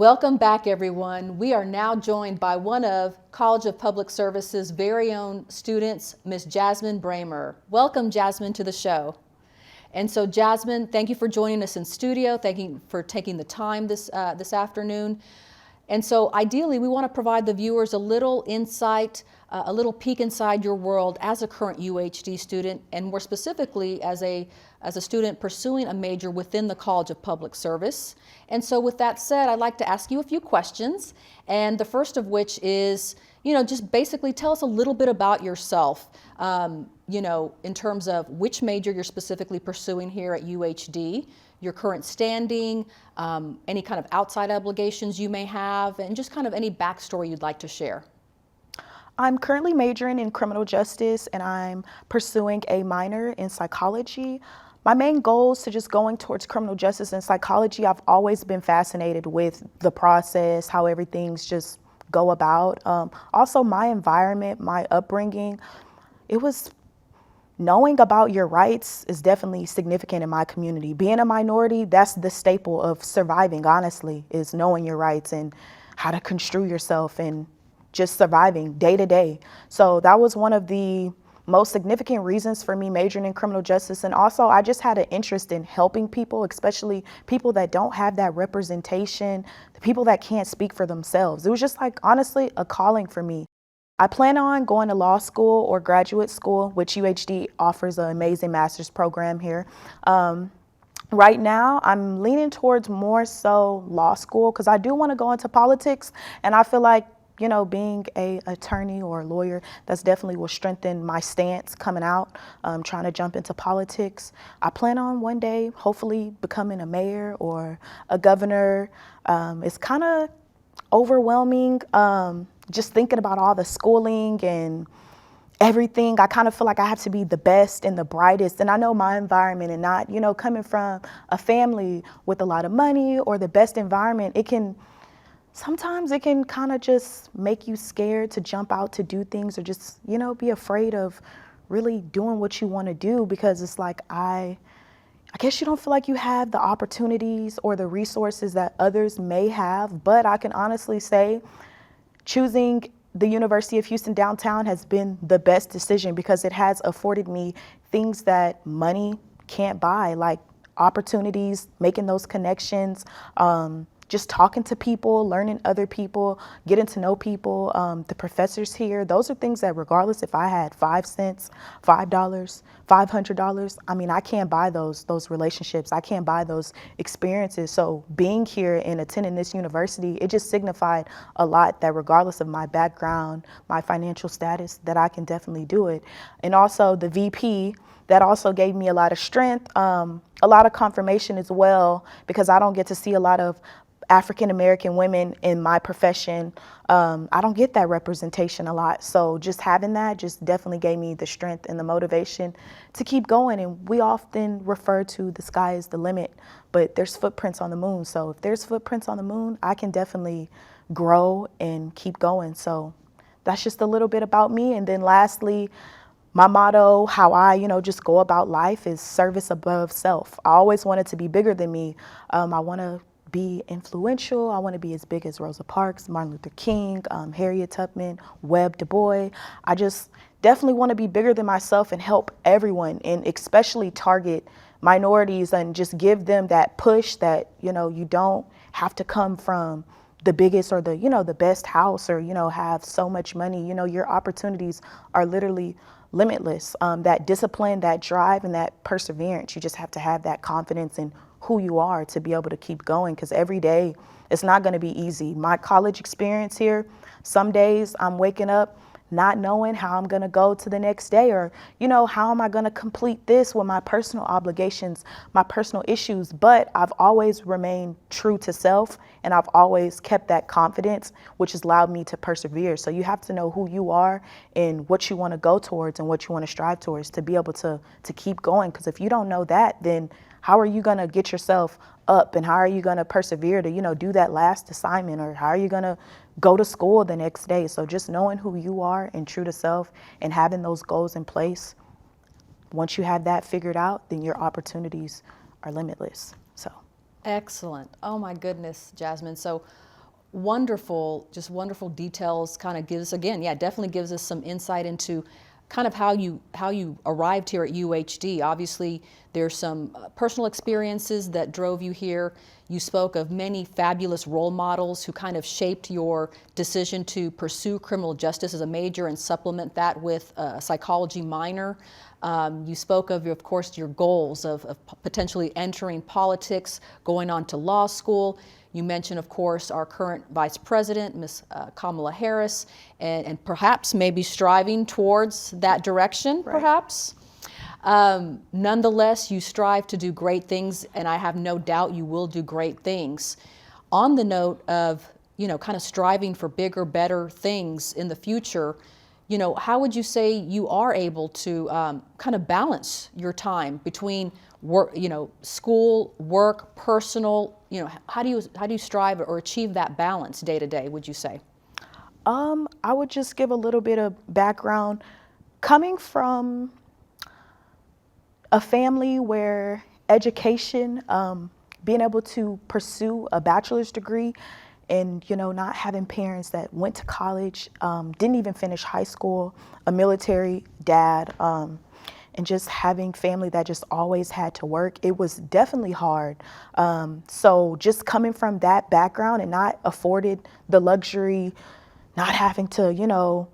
Welcome back, everyone. We are now joined by one of College of Public Service's very own students, Miss Jasmine Braimer. Welcome, Jasmine, to the show. And so, Jasmine, thank you for joining us in studio. Thank you for taking the time this afternoon. And so ideally, we want to provide the viewers a little insight, a little peek inside your world as a current UHD student, and more specifically as a student pursuing a major within the College of Public Service. And so with that said, I'd like to ask you a few questions. And the first of which is, just basically tell us a little bit about yourself, in terms of which major you're specifically pursuing here at UHD, your current standing, any kind of outside obligations you may have, and just kind of any backstory you'd like to share. I'm currently majoring in criminal justice and I'm pursuing a minor in psychology. My main goals to just going towards criminal justice and psychology, I've always been fascinated with the process, how everything's just go about. Also my environment, my upbringing, it was knowing about your rights is definitely significant in my community. Being a minority, that's the staple of surviving, honestly, is knowing your rights and how to construe yourself and just surviving day to day. So that was one of the most significant reasons for me majoring in criminal justice. And also I just had an interest in helping people, especially people that don't have that representation, the people that can't speak for themselves. It was just like, honestly, a calling for me. I plan on going to law school or graduate school, which UHD offers an amazing master's program here. Right now, I'm leaning towards more so law school because I do want to go into politics, and I feel like, being a attorney or a lawyer, that's definitely will strengthen my stance coming out, trying to jump into politics. I plan on one day, hopefully, becoming a mayor or a governor. It's kind of overwhelming. Just thinking about all the schooling and everything, I kind of feel like I have to be the best and the brightest. And I know my environment and not, coming from a family with a lot of money or the best environment, sometimes it can kind of just make you scared to jump out to do things or just, be afraid of really doing what you want to do because it's like, I guess you don't feel like you have the opportunities or the resources that others may have, but I can honestly say choosing the University of Houston downtown has been the best decision because it has afforded me things that money can't buy, like opportunities, making those connections, just talking to people, learning other people, getting to know people, the professors here. Those are things that regardless if I had 5 cents, $5, $500, I can't buy those relationships. I can't buy those experiences. So being here and attending this university, it just signified a lot that regardless of my background, my financial status, that I can definitely do it. And also the VP, that also gave me a lot of strength, a lot of confirmation as well, because I don't get to see a lot of African-American women in my profession. I don't get that representation a lot. So just having that just definitely gave me the strength and the motivation to keep going. And we often refer to the sky as the limit, but there's footprints on the moon. So if there's footprints on the moon, I can definitely grow and keep going. So that's just a little bit about me. And then lastly, my motto, how I, just go about life is service above self. I always wanted to be bigger than me. I want to be influential. I want to be as big as Rosa Parks, Martin Luther King, Harriet Tubman, Webb Du Bois. I just definitely want to be bigger than myself and help everyone, and especially target minorities and just give them that push that, you don't have to come from the biggest or the best house or, have so much money. Your opportunities are literally limitless. That discipline, that drive, and that perseverance, you just have to have that confidence in who you are to be able to keep going, because every day it's not going to be easy. My college experience here, some days I'm waking up not knowing how I'm going to go to the next day, or, how am I going to complete this with my personal obligations, my personal issues. But I've always remained true to self, and I've always kept that confidence, which has allowed me to persevere. So you have to know who you are and what you want to go towards and what you want to strive towards to be able to keep going. Because if you don't know that, then how are you going to get yourself up, and how are you going to persevere to, do that last assignment, or how are you going to go to school the next day? So just knowing who you are and true to self and having those goals in place, once you have that figured out, then your opportunities are limitless. So. Excellent. Oh my goodness, Jasmine. So wonderful, just wonderful details. Kind of gives, again, yeah, definitely gives us some insight into kind of how you arrived here at UHD. Obviously, there's some personal experiences that drove you here. You spoke of many fabulous role models who kind of shaped your decision to pursue criminal justice as a major and supplement that with a psychology minor. You spoke of course, your goals of potentially entering politics, going on to law school. You mentioned, of course, our current Vice President, Ms. Kamala Harris, and perhaps maybe striving towards that direction, Right. perhaps. Nonetheless, you strive to do great things, and I have no doubt you will do great things. On the note of, kind of striving for bigger, better things in the future, how would you say you are able to kind of balance your time between work, school, work, personal? How do you strive or achieve that balance day to day, would you say? I would just give a little bit of background. Coming from a family where education, being able to pursue a bachelor's degree and, not having parents that went to college, didn't even finish high school, a military dad, and just having family that just always had to work, it was definitely hard. So just coming from that background and not afforded the luxury, not having to,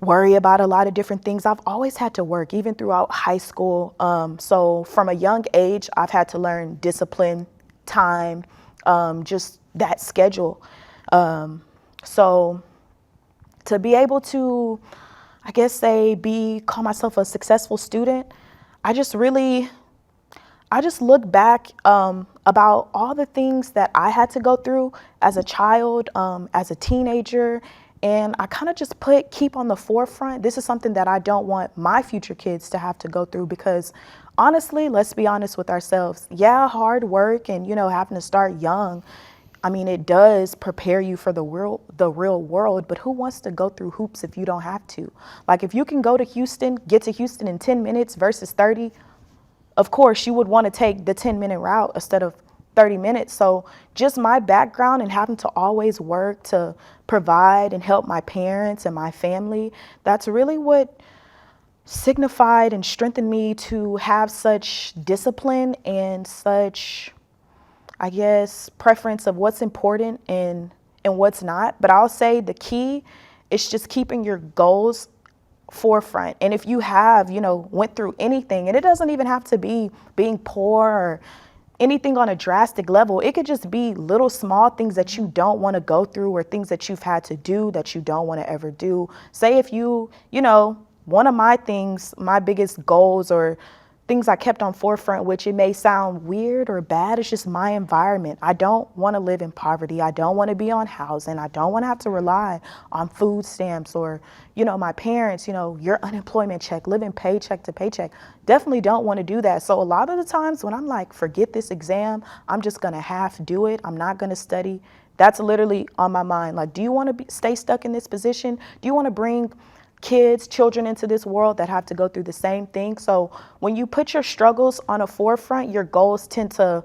worry about a lot of different things. I've always had to work, even throughout high school. So from a young age, I've had to learn discipline, time, just that schedule. So to be able to, I guess, call myself a successful student, I just look back about all the things that I had to go through as a child, as a teenager, and I kind of just keep on the forefront. This is something that I don't want my future kids to have to go through because honestly, let's be honest with ourselves. Yeah, hard work and, having to start young. I mean, it does prepare you for the real world, but who wants to go through hoops if you don't have to? Like if you can get to Houston in 10 minutes versus 30, of course you would want to take the 10-minute route instead of 30 minutes. So just my background and having to always work to provide and help my parents and my family, that's really what signified and strengthened me to have such discipline and such, I guess, preference of what's important and what's not. But I'll say the key is just keeping your goals forefront. And if you have, went through anything, and it doesn't even have to be being poor or anything on a drastic level, it could just be little small things that you don't want to go through or things that you've had to do that you don't want to ever do. Say if one of my biggest goals or things I kept on forefront, which it may sound weird or bad, it's just my environment. I don't want to live in poverty. I don't want to be on housing. I don't want to have to rely on food stamps or, my parents, your unemployment check, living paycheck to paycheck. Definitely don't want to do that. So a lot of the times when I'm like, forget this exam, I'm just going to half do it. I'm not going to study. That's literally on my mind. Like, do you want to stay stuck in this position? Do you want to bring children into this world that have to go through the same thing? So when you put your struggles on a forefront, your goals tend to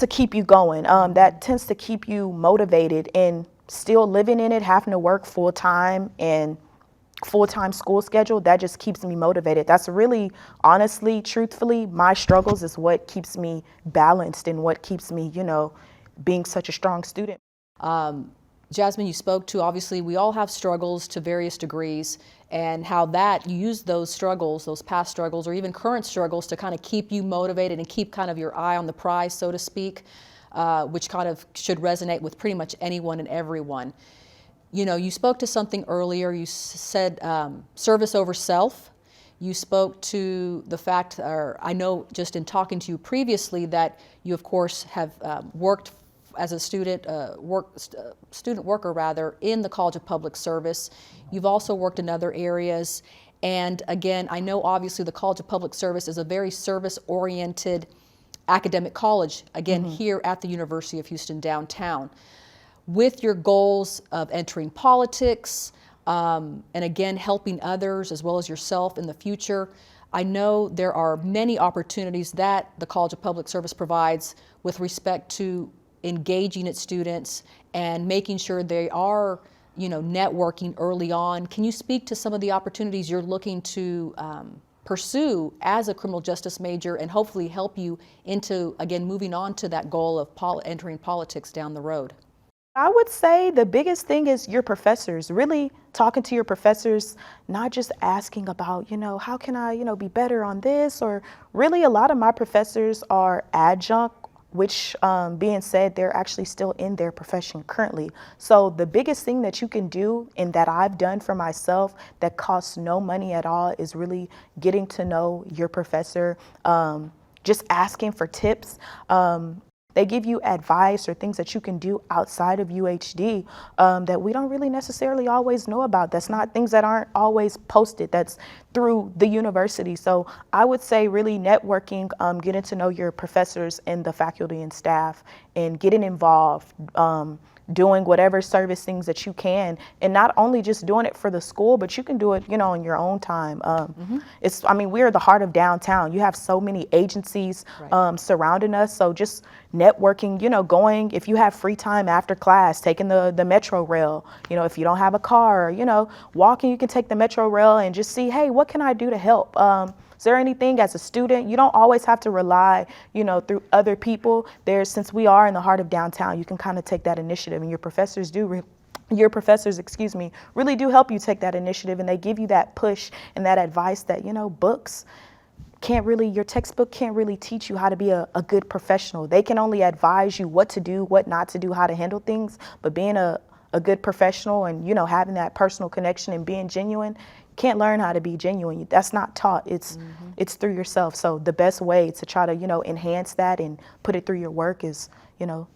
keep you going. That tends to keep you motivated and still living in it, having to work full-time and full-time school schedule. That just keeps me motivated. That's really, honestly, truthfully, my struggles is what keeps me balanced and what keeps me, being such a strong student. Jasmine, you spoke to, obviously, we all have struggles to various degrees, and how you use those struggles, those past struggles, or even current struggles to kind of keep you motivated and keep kind of your eye on the prize, so to speak, which kind of should resonate with pretty much anyone and everyone. You spoke to something earlier. You said service over self. You spoke to the fact, or I know just in talking to you previously, that you, of course, have worked as a student worker rather in the College of Public Service. You've also worked in other areas, and again, I know obviously the College of Public Service is a very service-oriented academic college, again, here at the University of Houston downtown. With your goals of entering politics, and again helping others as well as yourself in the future, I know there are many opportunities that the College of Public Service provides with respect to engaging its students and making sure they are, networking early on. Can you speak to some of the opportunities you're looking to pursue as a criminal justice major and hopefully help you into, again, moving on to that goal of entering politics down the road? I would say the biggest thing is your professors, really talking to your professors, not just asking about, how can I, be better on this? Or really, a lot of my professors are adjunct, which being said, they're actually still in their profession currently. So the biggest thing that you can do and that I've done for myself that costs no money at all is really getting to know your professor, just asking for tips. They give you advice or things that you can do outside of UHD that we don't really necessarily always know about. That's not things that aren't always posted. That's through the university. So I would say really networking, getting to know your professors and the faculty and staff and getting involved, doing whatever service things that you can, and not only just doing it for the school, but you can do it, in your own time. We're the heart of downtown. You have so many agencies surrounding us. So just networking, going, if you have free time after class, taking the metro rail, if you don't have a car, walking, you can take the metro rail and just see, hey, what can I do to help? Is there anything as a student? You don't always have to rely, through other people. Since we are in the heart of downtown, you can kind of take that initiative, and your professors, really do help you take that initiative, and they give you that push and that advice that, books your textbook can't really teach you how to be a good professional. They can only advise you what to do, what not to do, how to handle things, but being a good professional and, having that personal connection and being genuine, can't learn how to be genuine. That's not taught. It's through yourself. So the best way to try to, enhance that and put it through your work is,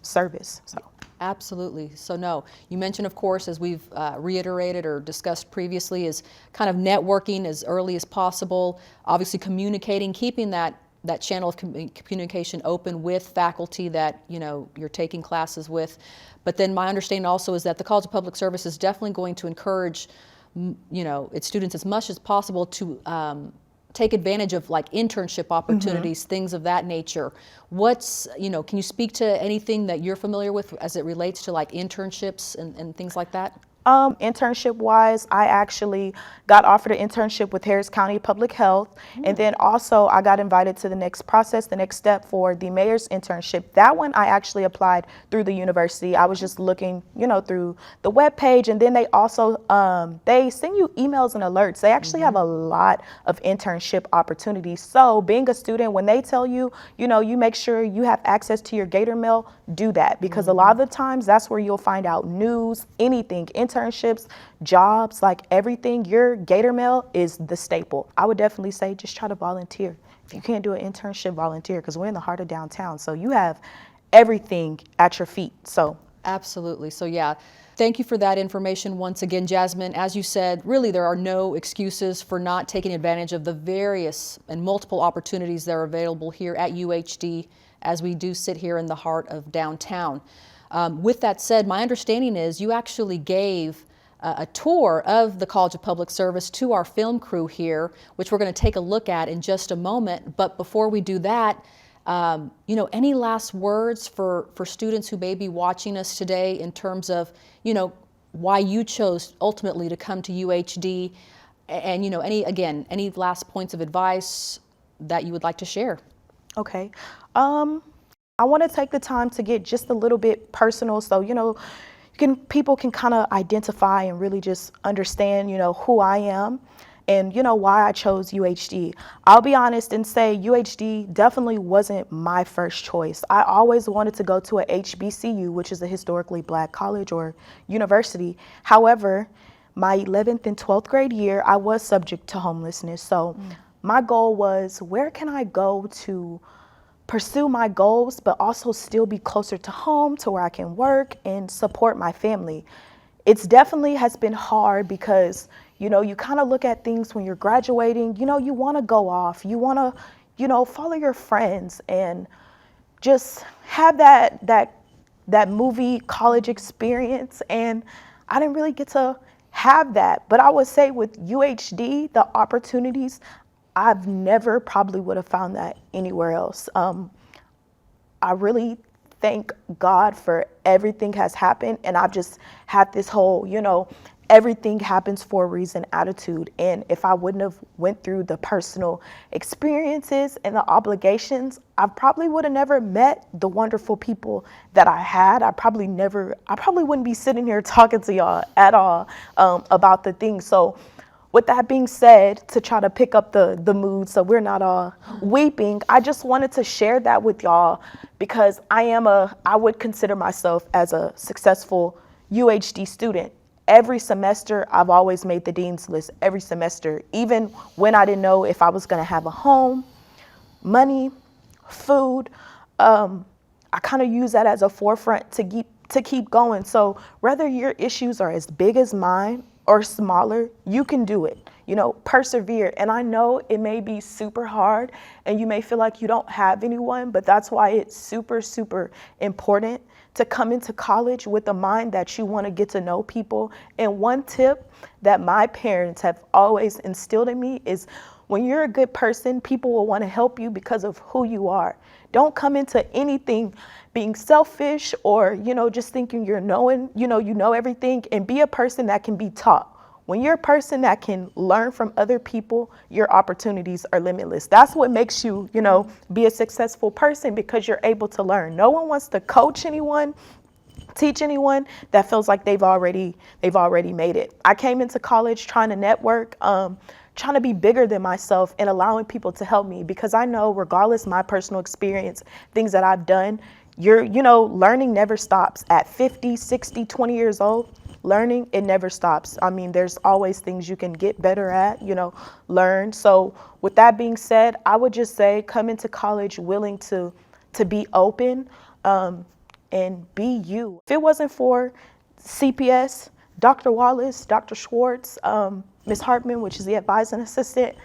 service. So. Absolutely. So no, you mentioned, of course, as we've reiterated or discussed previously, is kind of networking as early as possible, obviously communicating, keeping that channel of communication open with faculty that, you're taking classes with. But then my understanding also is that the College of Public Service is definitely going to encourage its students as much as possible to take advantage of like internship opportunities, things of that nature. Can you speak to anything that you're familiar with as it relates to like internships and things like that? Internship wise, I actually got offered an internship with Harris County Public Health. And then also I got invited to the next step for the mayor's internship. That one I actually applied through the university. I was just looking, through the webpage, and then they also, they send you emails and alerts. They actually have a lot of internship opportunities. So being a student, when they tell you, you make sure you have access to your Gator Mail, do that, because a lot of the times that's where you'll find out news, anything, internships, jobs, like everything. Your Gator Mail is the staple. I would definitely say just try to volunteer. If you can't do an internship, volunteer, because we're in the heart of downtown. So you have everything at your feet. So absolutely. So yeah, thank you for that information once again, Jasmine. As you said, really there are no excuses for not taking advantage of the various and multiple opportunities that are available here at UHD as we do sit here in the heart of downtown. With that said, my understanding is you actually gave a tour of the College of Public Service to our film crew here, which we're going to take a look at in just a moment. But before we do that, any last words for students who may be watching us today in terms of, why you chose ultimately to come to UHD, and, any last points of advice that you would like to share? Okay. I want to take the time to get just a little bit personal. So, people can kind of identify and really just understand, who I am and, why I chose UHD. I'll be honest and say UHD definitely wasn't my first choice. I always wanted to go to a HBCU, which is a historically Black college or university. However, my 11th and 12th grade year, I was subject to homelessness. So my goal was, where can I go to pursue my goals, but also still be closer to home to where I can work and support my family? It's definitely has been hard because, you kind of look at things when you're graduating, you want to go off, you want to, follow your friends and just have that movie college experience. And I didn't really get to have that. But I would say with UHD, the opportunities, I've never probably would have found that anywhere else. I really thank God for everything has happened. And I've just had this whole, everything happens for a reason attitude. And if I wouldn't have went through the personal experiences and the obligations, I probably would have never met the wonderful people that I had. I probably wouldn't be sitting here talking to y'all at all about the things. So with that being said, to try to pick up the mood so we're not all weeping, I just wanted to share that with y'all because I would consider myself as a successful UHD student. Every semester, I've always made the dean's list every semester, even when I didn't know if I was going to have a home, money, food. I kind of use that as a forefront to keep going. So whether your issues are as big as mine or smaller, you can do it. Persevere. And I know it may be super hard and you may feel like you don't have anyone, but that's why it's super, super important to come into college with a mind that you want to get to know people. And one tip that my parents have always instilled in me is when you're a good person, people will want to help you because of who you are. Don't come into anything being selfish or, just thinking you know everything, and be a person that can be taught. When you're a person that can learn from other people, your opportunities are limitless. That's what makes you, be a successful person, because you're able to learn. No one wants to coach anyone, teach anyone that feels like they've already made it. I came into college trying to network, trying to be bigger than myself and allowing people to help me, because I know regardless of my personal experience, things that I've done, learning never stops. At 50, 60, 20 years old, learning, it never stops. I mean, there's always things you can get better at, learn. So with that being said, I would just say come into college willing to be open and be you. If it wasn't for CPS, Dr. Wallace, Dr. Schwartz, Ms. Hartman, which is the advising assistant,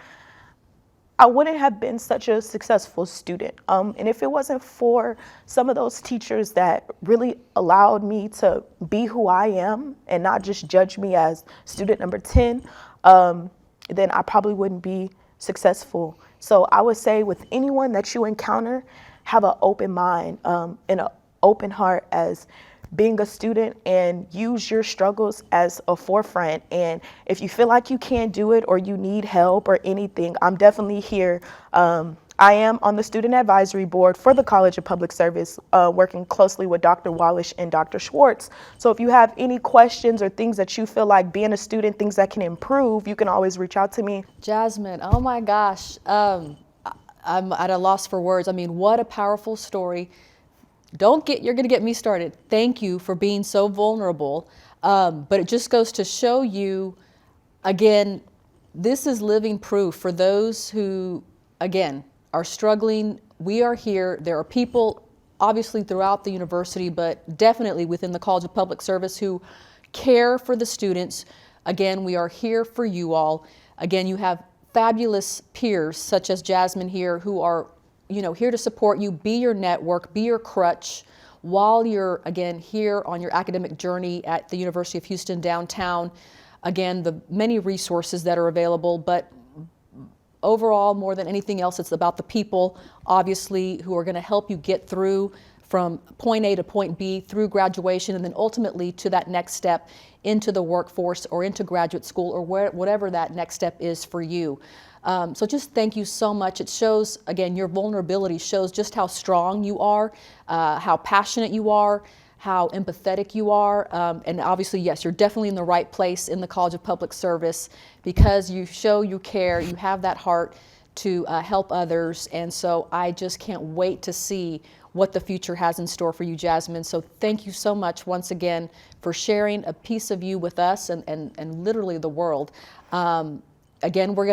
I wouldn't have been such a successful student. And if it wasn't for some of those teachers that really allowed me to be who I am and not just judge me as student number 10, then I probably wouldn't be successful. So I would say with anyone that you encounter, have an open mind and an open heart as being a student, and use your struggles as a forefront. And if you feel like you can't do it or you need help or anything, I'm definitely here. I am on the student advisory board for the College of Public Service, working closely with Dr. Wallace and Dr. Schwartz. So if you have any questions or things that you feel like being a student, things that can improve, you can always reach out to me. Jasmine, oh my gosh, I'm at a loss for words. I mean, what a powerful story. You're going to get me started. Thank you for being so vulnerable. But it just goes to show you, again, this is living proof for those who, again, are struggling. We are here. There are people, obviously, throughout the university, but definitely within the College of Public Service who care for the students. Again, we are here for you all. Again, you have fabulous peers, such as Jasmine here, who are here to support you, be your network, be your crutch while you're, again, here on your academic journey at the University of Houston downtown. Again, the many resources that are available, but overall, more than anything else, it's about the people, obviously, who are going to help you get through from point A to point B through graduation, and then ultimately to that next step into the workforce or into graduate school or whatever that next step is for you. So just thank you so much. It shows, again, your vulnerability shows just how strong you are, how passionate you are, how empathetic you are. And obviously, yes, you're definitely in the right place in the College of Public Service because you show you care, you have that heart to help others. And so I just can't wait to see what the future has in store for you, Jasmine. So thank you so much once again for sharing a piece of you with us and literally the world. Again, you're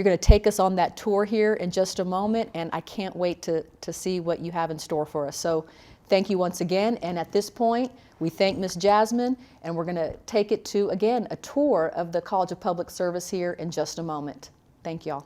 gonna take us on that tour here in just a moment, and I can't wait to see what you have in store for us. So thank you once again, and at this point, we thank Ms. Jasmine, and we're gonna take it to, again, a tour of the College of Public Service here in just a moment. Thank y'all.